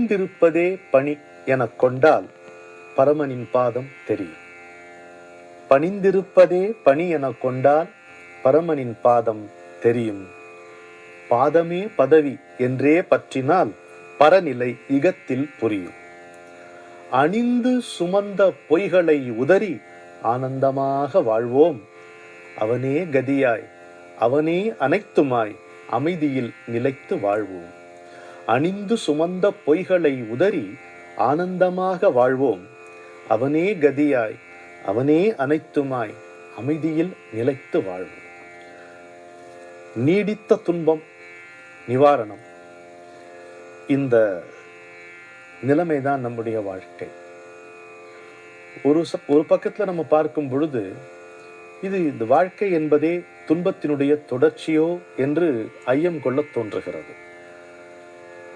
பணிந்திருப்பதே பணி எனக் கொண்டால் பரமனின் பாதம் தெரியும். பணிந்திருப்பதே பணி எனக் கொண்டால் பரமனின் பாதம் தெரியும். பாதமே பதவி என்றே பற்றினால் பரநிலை இகத்தில் புரியும். அணிந்து சுமந்த பொய்களை உதறி ஆனந்தமாக வாழ்வோம். அவனே கதியாய் அவனே அனைத்துமாய் அமைதியில் நிலைத்து வாழ்வோம். அணிந்து சுமந்த பொய்களை உதறி ஆனந்தமாக வாழ்வோம். அவனே கதியாய் அவனே அனைத்துமாய் அமைதியில் நிலைத்து வாழ்வோம். நீடித்த துன்பம் நிவாரணம். இந்த நிலைமைதான் நம்முடைய வாழ்க்கை. ஒரு பக்கத்துல நம்ம பார்க்கும் பொழுது இந்த வாழ்க்கை என்பதே துன்பத்தினுடைய தொடர்ச்சியோ என்று ஐயம் கொள்ள தோன்றுகிறது.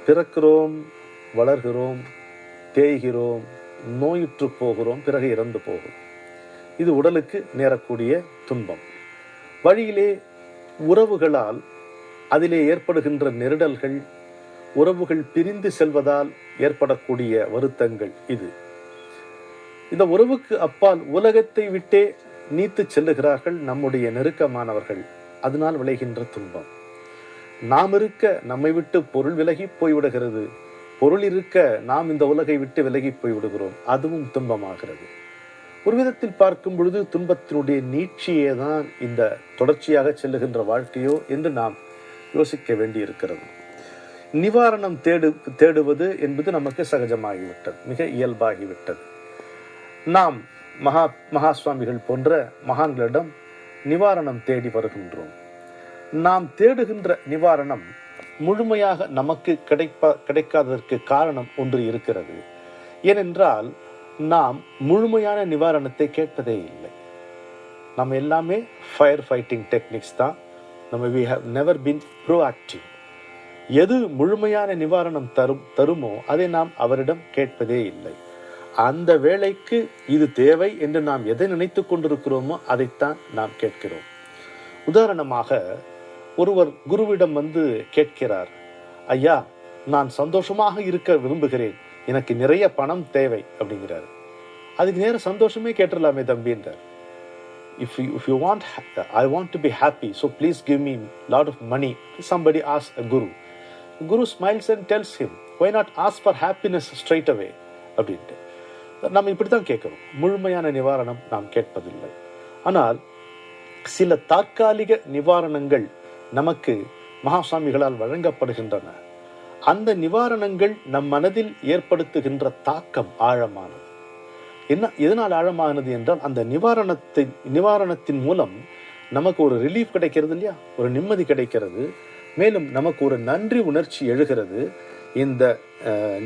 பிறக்கிறோம், வளர்கிறோம், தேய்கிறோம், நோயுற்று போகிறோம், பிறகு இறந்து போகிறோம். இது உடலுக்கு நேரக்கூடிய துன்பம். வழியிலே உறவுகளால் அதிலே ஏற்படுகின்ற நெருடல்கள், உறவுகள் பிரிந்து செல்வதால் ஏற்படக்கூடிய வருத்தங்கள். இந்த உறவுக்கு அப்பால் உலகத்தை விட்டே நீத்து செல்லுகிறார்கள் நம்முடைய நெருக்கமானவர்கள். அதனால் விளைகின்ற துன்பம். நாம் இருக்க நம்மை விட்டு பொருள் விலகி போய்விடுகிறது. பொருள் இருக்க நாம் இந்த உலகை விட்டு விலகி போய்விடுகிறோம். அதுவும் துன்பமாகிறது. ஒரு விதத்தில் பார்க்கும் பொழுது துன்பத்தினுடைய நீட்சியே தான் இந்த தொடர்ச்சியாக செல்லுகின்ற வாழ்க்கையோ என்று நாம் யோசிக்க வேண்டி இருக்கிறது. நிவாரணம் தேடுவது என்பது நமக்கு சகஜமாகிவிட்டது, மிக இயல்பாகிவிட்டது. நாம் மகா சுவாமிகள் போன்ற மகான்களிடம் நிவாரணம் தேடி வருகின்றோம். நாம் தேடுகின்ற நிவாரணம் முழுமையாக நமக்கு கிடைக்காததற்கு காரணம் ஒன்று இருக்கிறது. ஏனென்றால் நாம் முழுமையான நிவாரணத்தை கேட்பதே இல்லை. நம்ம எல்லாமே ஃபயர் ஃபைட்டிங் டெக்னிக்ஸ் தான். நம்ம we have never been proactive. எது முழுமையான நிவாரணம் தருமோ அதை நாம் அவரிடம் கேட்பதே இல்லை. அந்த வேளைக்கு இது தேவை என்று நாம் எதை நினைத்து கொண்டிருக்கிறோமோ அதைத்தான் நாம் கேட்கிறோம். உதாரணமாக ஒருவர் குருவிடம் வந்து கேட்கிறார், ஐயா, நான் சந்தோஷமாக இருக்க விரும்புகிறேன், எனக்கு நிறைய பணம் தேவை அப்படிங்கிறார். அதுக்கு நேர சந்தோஷமே கேட்டுடலாமே தம்பின்றார். If you want, I want to be happy, so please give me lot of money. Somebody asks a guru. Guru smiles and tells him, why not ask for happiness straight away? அப்படின்ட்டு நம்ம இப்படித்தான் கேட்கிறோம். முழுமையான நிவாரணம் நாம் கேட்பதில்லை. ஆனால் சில தற்காலிக நிவாரணங்கள் நமக்கு மகாசாமிகளால் வழங்கப்படுகின்றன. அந்த நிவாரணங்கள் நம் மனதில் ஏற்படுத்துகின்ற தாக்கம் ஆழமானது. எதனால் ஆழமானது என்றால் அந்த நிவாரணத்தின் மூலம் நமக்கு ஒரு ரிலீஃப் கிடைக்கிறது இல்லையா, ஒரு நிம்மதி கிடைக்கிறது. மேலும் நமக்கு ஒரு நன்றி உணர்ச்சி எழுகிறது. இந்த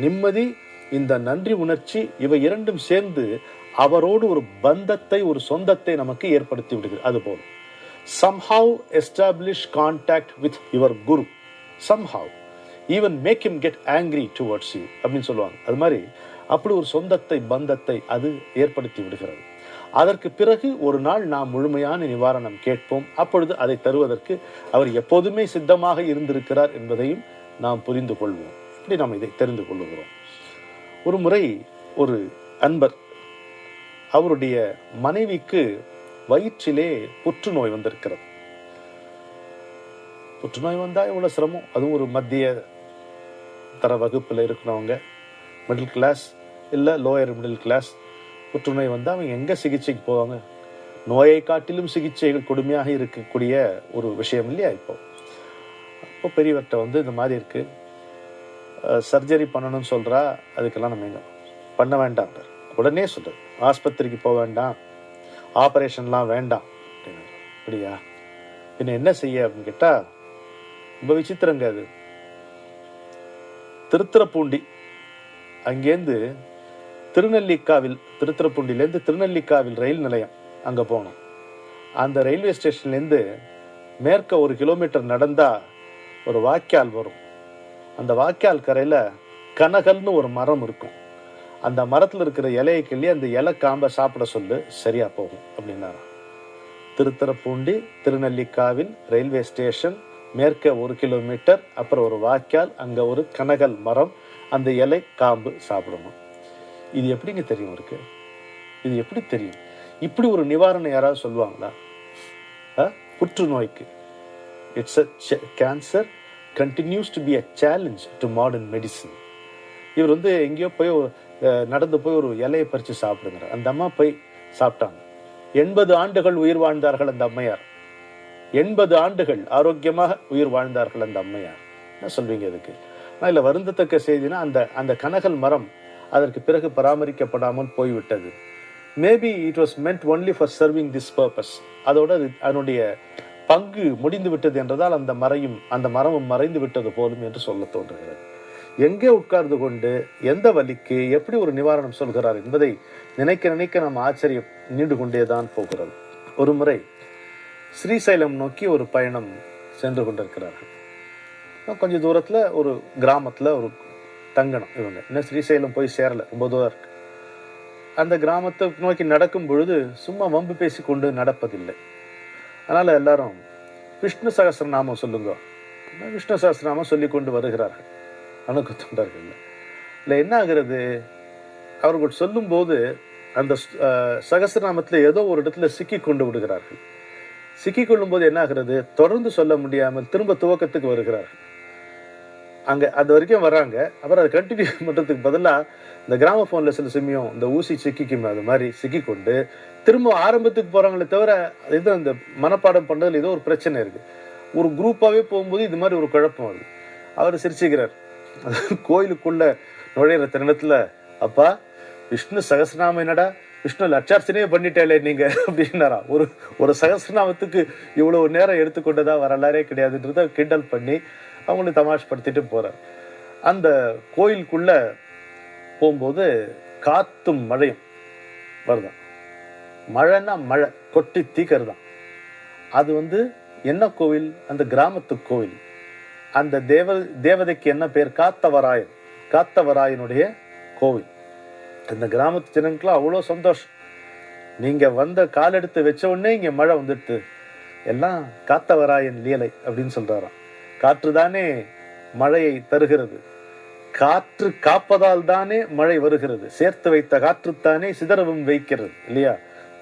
நிம்மதி, இந்த நன்றி உணர்ச்சி, இவை இரண்டும் சேர்ந்து அவரோடு ஒரு பந்தத்தை, ஒரு சொந்தத்தை நமக்கு ஏற்படுத்தி விடுகிறது. அதுபோல் somehow establish contact with your guru, somehow even make him get angry towards you அப்படின்னு சொல்லுவாங்க. அது மாதிரி அப்படி ஒரு சொந்தத்தை, பந்தத்தை அது ஏற்படுத்தி விடுகிறது. அதற்கு பிறகு ஒரு நாள் நாம் முழுமையான நிவாரணம் கேட்போம். அப்பொழுது அதை தருவதற்கு அவர் எப்போதுமே சித்தமாக இருந்திருக்கிறார் என்பதையும் நாம் புரிந்து கொள்வோம். இப்படி நாம் இதை தெரிந்து கொள்ளுகிறோம். ஒரு முறை ஒரு அன்பர், அவருடைய மனைவிக்கு வயிற்றிலே புற்றுநோய் வந்திருக்கிறது. புற்றுநோய் வந்தா எவ்வளவு சிரமம். அதுவும் ஒரு மத்திய தர வகுப்புல இருக்கிறவங்க, மிடில் கிளாஸ் இல்ல லோயர் மிடில் கிளாஸ், புற்றுநோய் வந்தா அவங்க எங்க சிகிச்சைக்கு போவாங்க? நோயை காட்டிலும் சிகிச்சைகள் கொடுமையாக இருக்கக்கூடிய ஒரு விஷயம் இல்லையா? இப்போ பெரியவர்கிட்ட வந்து இந்த மாதிரி இருக்கு, சர்ஜரி பண்ணணும்னு சொல்றா, அதுக்கெல்லாம் நம்ம எங்க பண்ண வேண்டாம். உடனே சொல்ற, ஆஸ்பத்திரிக்கு போக வேண்டாம், ஆபரேஷன்லாம் வேண்டாம் அப்படின்னு. அப்படியா, பின்ன என்ன செய்ய அப்படின்னு கேட்டா, ரொம்ப விசித்திரங்க அது. திருத்துறைப்பூண்டி அங்கேருந்து திருத்துறைப்பூண்டிலேருந்து திருநெல்லிக்காவில் ரயில் நிலையம் அங்கே போனோம். அந்த ரயில்வே ஸ்டேஷன்லேருந்து மேற்க 1 கிலோமீட்டர் நடந்தா ஒரு வாய்க்கால் வரும். அந்த வாய்க்கால் கரையில் கனகல்னு ஒரு மரம் இருக்கும். அந்த மரத்தில் இருக்கிற இலையை கிள்ளி அந்த இலை காம்பை சாப்பிட சொல்லு, சரியா போகும் அப்படின்னா. திருத்துறைப்பூண்டி திருநெல்லிக்காவில் ரயில்வே ஸ்டேஷன், மேற்க 1 கிலோமீட்டர், அப்புறம் ஒரு வாய்க்கால், அங்கே ஒரு கனகல் மரம், அந்த இலை காம்பு சாப்பிடணும். இது எப்படிங்க தெரியும் இருக்கு? இது எப்படி தெரியும்? இப்படி ஒரு நிவாரணம் யாராவது சொல்லுவாங்களா? புற்றுநோய்க்கு it's a cancer continues to be a challenge to modern medicine. இவர் எங்கேயோ போய் நடந்து போய் ஒரு இலையை பறித்து சாப்பிடுங்கிறார். அந்த அம்மா போய் சாப்பிட்டாங்க. 80 ஆண்டுகள் உயிர் வாழ்ந்தார்கள் அந்த அம்மையார். 80 ஆண்டுகள் ஆரோக்கியமாக உயிர் வாழ்ந்தார்கள் அந்த அம்மையார். என்ன சொல்வீங்க இதுக்கு? இல்லை, வருந்தத்தக்க செய்தினா அந்த கனகல் மரம் அதற்கு பிறகு பராமரிக்கப்படாமல் போய்விட்டது. Maybe it was மென்ட் only for serving this purpose. அதோட அதனுடைய பங்கு முடிந்து விட்டது என்றதால் அந்த மரமும் மறைந்து விட்டது போலும் என்று சொல்ல தோன்றுகிறது. எங்கே உட்கார்ந்து கொண்டு எந்த வலிக்கு எப்படி ஒரு நிவாரணம் சொல்கிறார் என்பதை நினைக்க நினைக்க நம்ம ஆச்சரியம் நீண்டு கொண்டேதான் போகிறது. ஒரு முறை ஸ்ரீசைலம் நோக்கி ஒரு பயணம் சென்று கொண்டிருக்கிறார்கள். கொஞ்சம் தூரத்துல ஒரு கிராமத்துல ஒரு தங்கணும். இவங்க இன்னும் ஸ்ரீசைலம் போய் சேரல, ரொம்ப தூரம் இருக்கு. அந்த கிராமத்தை நோக்கி நடக்கும் பொழுது சும்மா வம்பு பேசி கொண்டு நடப்பதில்லை. அதனால எல்லாரும் விஷ்ணு சகஸ்ரநாமம் சொல்லுங்க, விஷ்ணு சகஸ்ரநாமம் சொல்லி கொண்டு வருகிறார்கள் அணுக்கு தொண்டர்கள். இல்லை, என்ன ஆகிறது, அவர்கள் சொல்லும் போது அந்த சகஸ்ரநாமத்தில் ஏதோ ஒரு இடத்துல சிக்கி கொண்டு விடுகிறார்கள். சிக்கி கொள்ளும் போது என்ன ஆகிறது, தொடர்ந்து சொல்ல முடியாமல் திரும்ப துவக்கத்துக்கு வருகிறார்கள். அங்க அது வரைக்கும் வராங்க. அப்புறம் அதை கண்டினியூ பண்றதுக்கு பதிலாக இந்த கிராமபோன்ல சில சமயம் இந்த ஊசி சிக்கிக்கும், அது மாதிரி சிக்கி கொண்டு திரும்ப ஆரம்பத்துக்கு போறாங்களே தவிர இது அந்த மனப்பாடம் பண்றதுல ஏதோ ஒரு பிரச்சனை இருக்கு. ஒரு குரூப்பாவே போகும்போது இது மாதிரி ஒரு குழப்பம் வருது. அவர் சிரிச்சுக்கிறார். கோயிலுக்குள்ள நுழையிற தருணத்துல, அப்பா விஷ்ணு சகஸ்ரநாமம் என்னடா, விஷ்ணு லட்சார்ச்சனையே பண்ணிட்டேலே நீங்க அப்படின்னாரா. ஒரு சகஸ்ரநாமத்துக்கு இவ்வளவு நேரம் எடுத்துக்கொண்டதா வரலாறே கிடையாதுன்றத கிண்டல் பண்ணி அவங்களை தமாஷ் படுத்திட்டு போறார். அந்த கோயிலுக்குள்ள போகும்போது காத்தும் மழையும் வருதான். மழைன்னா மழை கொட்டி தீக்கிறதான். அது என்ன கோவில், அந்த கிராமத்து கோவில். அந்த தேவதைக்கு என்ன பேர், காத்தவராயன். காத்தவராயனுடைய கோவில். இந்த கிராமத்து ஜனங்களுக்குலாம் அவ்வளோ சந்தோஷம். நீங்க கால் எடுத்து வச்ச உடனே இங்க மழை வந்துடுது, எல்லாம் காத்தவராயன் லீலை அப்படின்னு சொல்றாராம். காற்று தானே மழையை தருகிறது, காற்று காப்பதால் தானே மழை வருகிறது, சேர்த்து வைத்த காற்றுத்தானே சிதறவும் வைக்கிறது இல்லையா?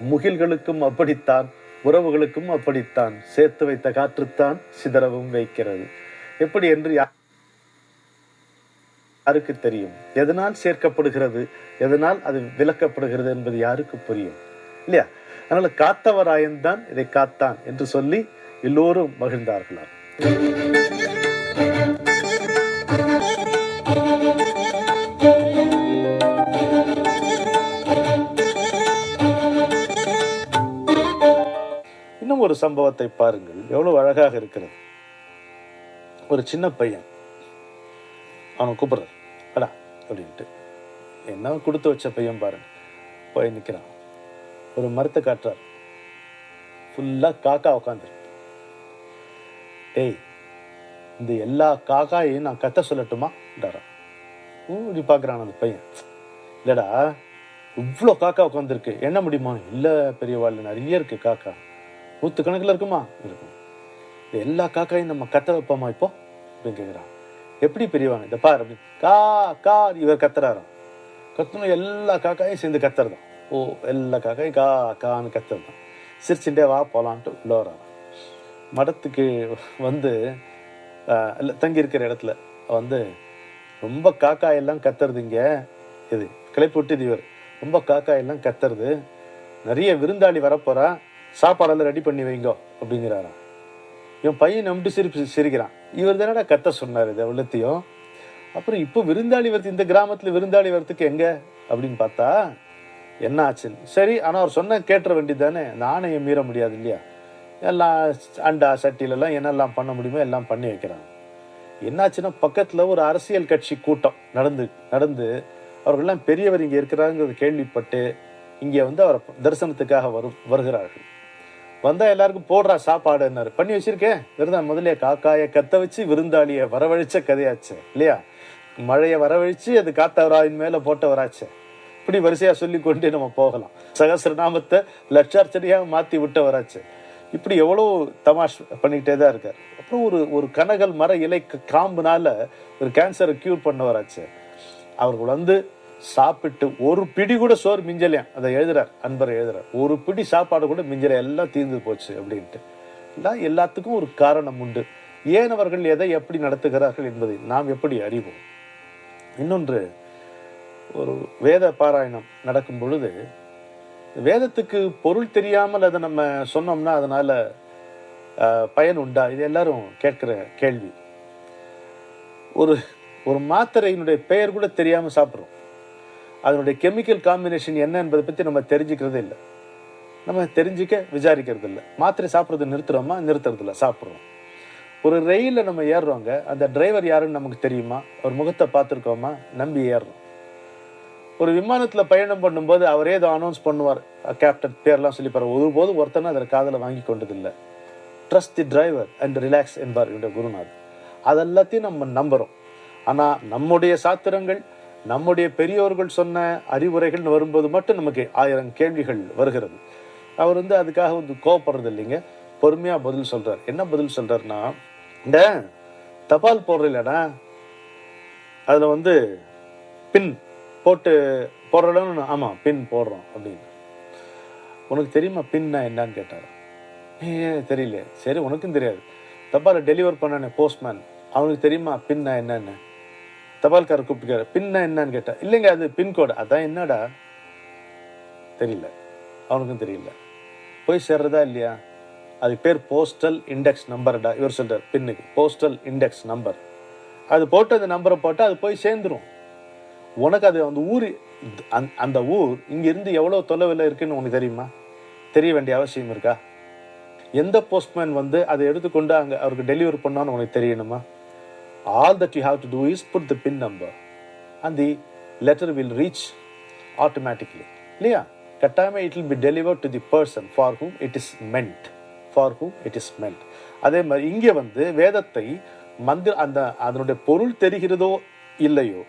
முகில்களுக்கும் அப்படித்தான், உறவுகளுக்கும் அப்படித்தான், சேர்த்து வைத்த காற்றுத்தான் சிதறவும் வைக்கிறது. எப்படி என்று யாருக்கு தெரியும்? எதனால் சேர்க்கப்படுகிறது, எதனால் அது விலக்கப்படுகிறது என்பது யாருக்கு புரியும் இல்லையா? அதனால காத்தவராயன் தான் இதை காத்தான் என்று சொல்லி எல்லோரும் மகிழ்ந்தார்களாம். இன்னும் ஒரு சம்பவத்தை பாருங்கள், எவ்வளவு அழகாக இருக்கிறது. ஒரு சின்ன பையன், அவனை கூப்பிடுறார், அடா அப்படின்ட்டு. என்ன கொடுத்து வச்ச பையன் பாருங்க, போய் நிற்கிறான். ஒரு மரத்தை காட்டுறார், ஃபுல்லா காக்கா உட்காந்துருக்கு. டேய், இந்த எல்லா காக்காயையும் நான் கத்த சொல்லட்டுமா? இப்படி பார்க்குறான் அந்த பையன். இல்லடா, இவ்வளோ காக்கா உட்காந்துருக்கு, என்ன முடியுமா? இல்லை பெரியவாள், நிறைய இருக்கு காக்கா, 100 கணக்கில் இருக்குமா? இருக்கும். எல்லா காக்காயும் நம்ம கத்த வைப்போமா இப்போ அப்படின்னு கேட்குறான். எப்படி பெரியவான், இதை பார் அப்படின்னு கா கா இவர் கத்துறாராம். கத்தணும், எல்லா காக்காயும் சேர்ந்து கத்துறதான். ஓ, எல்லா காக்காயும் கா கான்னு கத்துறதான். சிரிச்சுட்டே வா போலான்ட்டு உள்ள வரான். மடத்துக்கு தங்கி இருக்கிற இடத்துல ரொம்ப காக்காயெல்லாம் கத்துறது, இங்க இது கிளப்பி விட்டுது இவர், ரொம்ப காக்காயெல்லாம் கத்துறது, நிறைய விருந்தாளி வரப்போறா, சாப்பாடெல்லாம் ரெடி பண்ணி வைங்கோ அப்படிங்கிறாராம். இவன் பையன் நம்பிட்டு சிரிக்கிறான். இவர் தானடா கத்த சொன்னார் இதை உள்ளத்தையும். அப்புறம் இப்போ விருந்தாளி வரத்து, இந்த கிராமத்துல விருந்தாளி வரத்துக்கு எங்க அப்படின்னு பார்த்தா என்ன ஆச்சுன்னு. சரி, ஆனால் அவர் சொன்ன கேட்டுற வேண்டியது தானே, நாணயம் மீற முடியாது இல்லையா? எல்லாம் அண்டா சட்டியிலெல்லாம் என்னெல்லாம் பண்ண முடியுமோ எல்லாம் பண்ணி வைக்கிறாங்க. என்னாச்சுன்னா, பக்கத்துல ஒரு அரசியல் கட்சி கூட்டம் நடந்து அவர்கள்லாம் பெரியவர் இங்கே இருக்கிறாங்கிறது கேள்விப்பட்டு இங்கே அவரை தரிசனத்துக்காக வருகிறார்கள். வந்தா எல்லாருக்கும் போடுறா சாப்பாடுன்னாரு. பண்ணி வச்சிருக்கேன், விருதான் முதல்ல காக்காயை கத்த வச்சு விருந்தாளியை வரவழைச்ச கதையாச்சு இல்லையா? மழையை வரவழைச்சு அது காத்தவராயின் மேல போட்டவராச்சு. இப்படி வரிசையா சொல்லி கொண்டே நம்ம போகலாம். சகஸ்ரநாமத்தை லட்சார்ச்சனையாக மாத்தி விட்டவராச்சு. இப்படி எவ்வளோ தமாஷ் பண்ணிக்கிட்டே தான் இருக்கார். அப்புறம் ஒரு கனகல் மர இலை காம்புனால ஒரு கேன்சரை கியூர் பண்ணவராச்சு. அவர்கள் சாப்பிட்டு ஒரு பிடி கூட சோறு மிஞ்சலையா, அதை எழுதுறார், அன்பர் எழுதுறார். ஒரு பிடி சாப்பாடு கூட மிஞ்சல, எல்லாம் தீர்ந்து போச்சு அப்படின்ட்டு. எல்லாத்துக்கும் ஒரு காரணம் உண்டு. ஏன் அவர்கள் எதை எப்படி நடத்துகிறார்கள் என்பதை நாம் எப்படி அறிவோம்? இன்னொன்று, ஒரு வேத பாராயணம் நடக்கும் பொழுது வேதத்துக்கு பொருள் தெரியாமல் அதை நம்ம சொன்னோம்னா அதனால பயன் உண்டா? இது எல்லாரும் கேட்கிற கேள்வி. ஒரு ஒரு மாத்திரையினுடைய பெயர் கூட தெரியாம சாப்பிட்றோம். அதனுடைய கெமிக்கல் காம்பினேஷன் என்ன என்பதை பற்றி நம்ம தெரிஞ்சுக்கிறதே இல்லை. நம்ம தெரிஞ்சுக்க விசாரிக்கிறது இல்லை. மாத்திரை சாப்பிட்றது நிறுத்துறோமா? நிறுத்துறது இல்லை, சாப்பிட்றோம். ஒரு ரயிலில் நம்ம ஏறுறோங்க, அந்த டிரைவர் யாருன்னு நமக்கு தெரியுமா? ஒரு முகத்தை பார்த்துருக்கோமா? நம்பி ஏறுறோம். ஒரு விமானத்தில் பயணம் பண்ணும்போது அவரே ஏதோ அனௌன்ஸ் பண்ணுவார், கேப்டன் பேர்லாம் சொல்லிப்பார். ஒருபோதும் ஒருத்தனை அதில் காதில் வாங்கி கொண்டதில்லை. Trust the driver and relax என்பார் என்னுடைய குருநாத். அதெல்லாத்தையும் நம்ம நம்புகிறோம். ஆனால் நம்முடைய சாத்திரங்கள், நம்முடைய பெரியோர்கள் சொன்ன அறிவுரைகள்னு வரும்போது மட்டும் நமக்கு 1000 கேள்விகள் வருகிறது. அவர் அதுக்காக கோவப்படுறது இல்லைங்க, பொறுமையாக பதில் சொல்கிறார். என்ன பதில் சொல்கிறாருன்னா, இந்த தபால் போடுறீங்களடா, அதில் பின் போட்டு போடுறோம்னு. ஆமாம், பின் போடுறோம் அப்படின்னு. உனக்கு தெரியுமா பின்னா என்னன்னு கேட்டார். தெரியல. சரி, உனக்கும் தெரியாது. தபாலை டெலிவர் பண்ணானே போஸ்ட்மேன், அவனுக்கு தெரியுமா பின்னா என்னன்னு? தபால்காரர் கூப்பிட்டு பின்னா என்னன்னு கேட்டா, இல்லைங்க அது பின்கோடு. அதான் என்னடா? தெரியல, அவனுக்கும் தெரியல. போய் சேர்றதா இல்லையா? அது பேர் போஸ்டல் இண்டெக்ஸ் நம்பர்டா. இவர் சொல்றார், பின்னுக்கு போஸ்டல் இண்டெக்ஸ் நம்பர். அது போட்டு அந்த நம்பரை போட்டு அது போய் சேர்ந்துரும். உனக்கு அது அந்த ஊர், அந்த ஊர் இங்கிருந்து எவ்வளோ தொலைவில் இருக்குன்னு உனக்கு தெரியுமா? தெரிய வேண்டிய அவசியம் இருக்கா? எந்த போஸ்ட்மேன் அதை எடுத்துக்கொண்டு அங்கே அவருக்கு டெலிவரி பண்ணான்னு உனக்கு தெரியணுமா? All that you have to do is put the PIN number and the letter will reach automatically. இல்லையா? கட்டாயமாக it will be delivered to the person for whom it is meant. For whom it is meant. அதே மாதிரி இங்கே வேதத்தை அதனுடைய பொருள் தெரிகிறதோ இல்லையோ,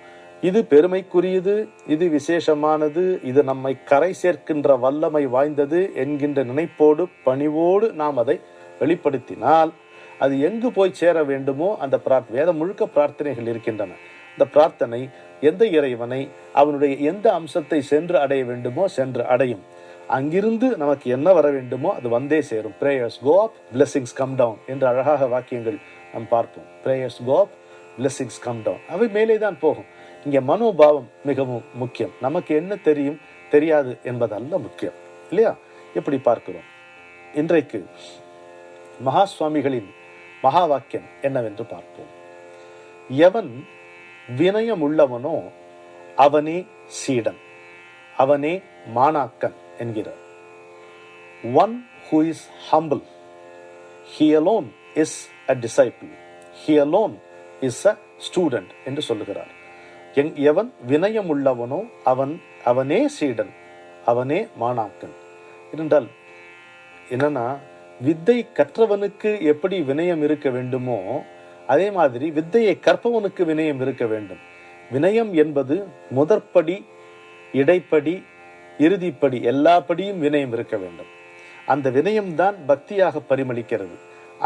இது பெருமைக்குரியது, இது விசேஷமானது, இது நம்மை கரை சேர்க்கின்ற வல்லமை வாய்ந்தது என்கின்ற நினைப்போடு பணிவோடு நாம் அதை வெளிப்படுத்தினால் அது எங்கு போய் சேர வேண்டுமோ அந்த வேதம் முழுக்க பிரார்த்தனைகள் இருக்கின்றன. இந்த பிரார்த்தனை எந்த இறைவனை, அவனுடைய எந்த அம்சத்தை சென்று அடைய வேண்டுமோ சென்று அடையும். அங்கிருந்து நமக்கு என்ன வர வேண்டுமோ அது வந்தே சேரும். prayers go up, blessings come down என்று அழகாக வாக்கியங்கள் நாம் பார்ப்போம். prayers go up, blessings come down. அவை மேலே தான் போகும். இங்கே மனோபாவம் மிகவும் முக்கியம். நமக்கு என்ன தெரியும் தெரியாது என்பதல்ல முக்கியம், இல்லையா? எப்படி பார்க்கிறோம்? இன்றைக்கு மகா சுவாமிகளின் மகா வாக்கியம் என்னவென்று பார்ப்போம். எவன் வினயம் உள்ளவனோ அவனே சீடன், அவனே மாணாக்கன் என்கிறார். One who is humble, he alone is a disciple, he alone is a student என்று சொல்லுகிறார். எவன் வினயம் உள்ளவனோ அவனே சீடன், அவனே மாணாக்கன். என்றால் என்னன்னா, வித்தை கற்றவனுக்கு எப்படி வினயம் இருக்க வேண்டுமோ அதே மாதிரி வித்தையை கற்பவனுக்கு வினயம் இருக்க வேண்டும். வினயம் என்பது முதற்படி, இடைப்படி, இறுதிப்படி, எல்லா படியும் வினயம் இருக்க வேண்டும். அந்த வினயம்தான் பக்தியாக பரிமளிக்கிறது.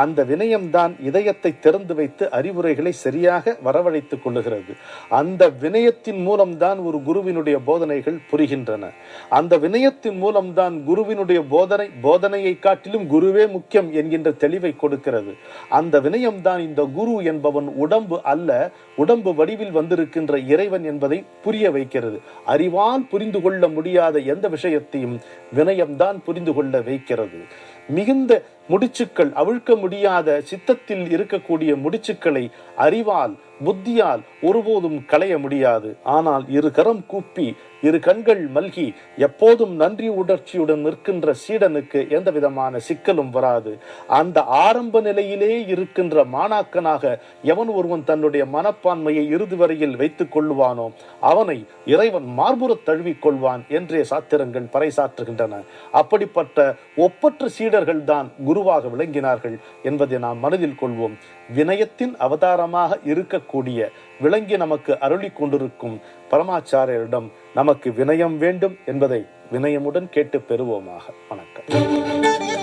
அந்த வினயம்தான் இதயத்தை திறந்து வைத்து அறிவுரைகளை சரியாக வரவழைத்துக் கொள்ளுகிறது. அந்த வினயத்தின் மூலம்தான் ஒரு குருவினுடைய போதனைகள் புரிகின்றன. அந்த வினயத்தின் மூலம்தான் குருவினுடைய போதனையை காட்டிலும் குருவே முக்கியம் என்கின்ற தெளிவை கொடுக்கிறது. அந்த வினயம்தான் இந்த குரு என்பவன் உடம்பு அல்ல, உடம்பு வடிவில் வந்திருக்கின்ற இறைவன் என்பதை புரிய வைக்கிறது. அறிவால் புரிந்து கொள்ள முடியாத எந்த விஷயத்தையும் வினயம்தான் புரிந்து கொள்ள வைக்கிறது. மிகுந்த முடிச்சுக்கள், அவிழ்க்க முடியாத சித்தத்தில் இருக்கக்கூடிய முடிச்சுக்களை அறிவால் புத்தியால் ஒருபோதும் களைய முடியாது. ஆனால் இரு கரம் கூப்பி இரு கண்கள் மல்கி எப்போதும் நன்றி உணர்ச்சியுடன் நிற்கின்ற சீடனுக்கு எந்த விதமான சிக்கலும் வராது. அந்த ஆரம்ப நிலையிலே இருக்கின்ற மாணாக்கனாக எவன் ஒருவன் தன்னுடைய மனப்பான்மையை இறுதி வரையில் வைத்துக் கொள்வானோ அவனை இறைவன் மார்புறத் தழுவிக் கொள்வான் என்றே சாத்திரங்கள் பறைசாற்றுகின்றன. அப்படிப்பட்ட ஒப்பற்ற சீடர்கள் தான் குருவாக விளங்கினார்கள் என்பதை நாம் மனதில் கொள்வோம். வினயத்தின் அவதாரமாக இருக்கக்கூடிய விளங்கி நமக்கு அருளி கொண்டிருக்கும் பரமாச்சாரியரிடம் நமக்கு வினயம் வேண்டும் என்பதை வினயமுடன் கேட்டு பெறுவோமாக. வணக்கம்.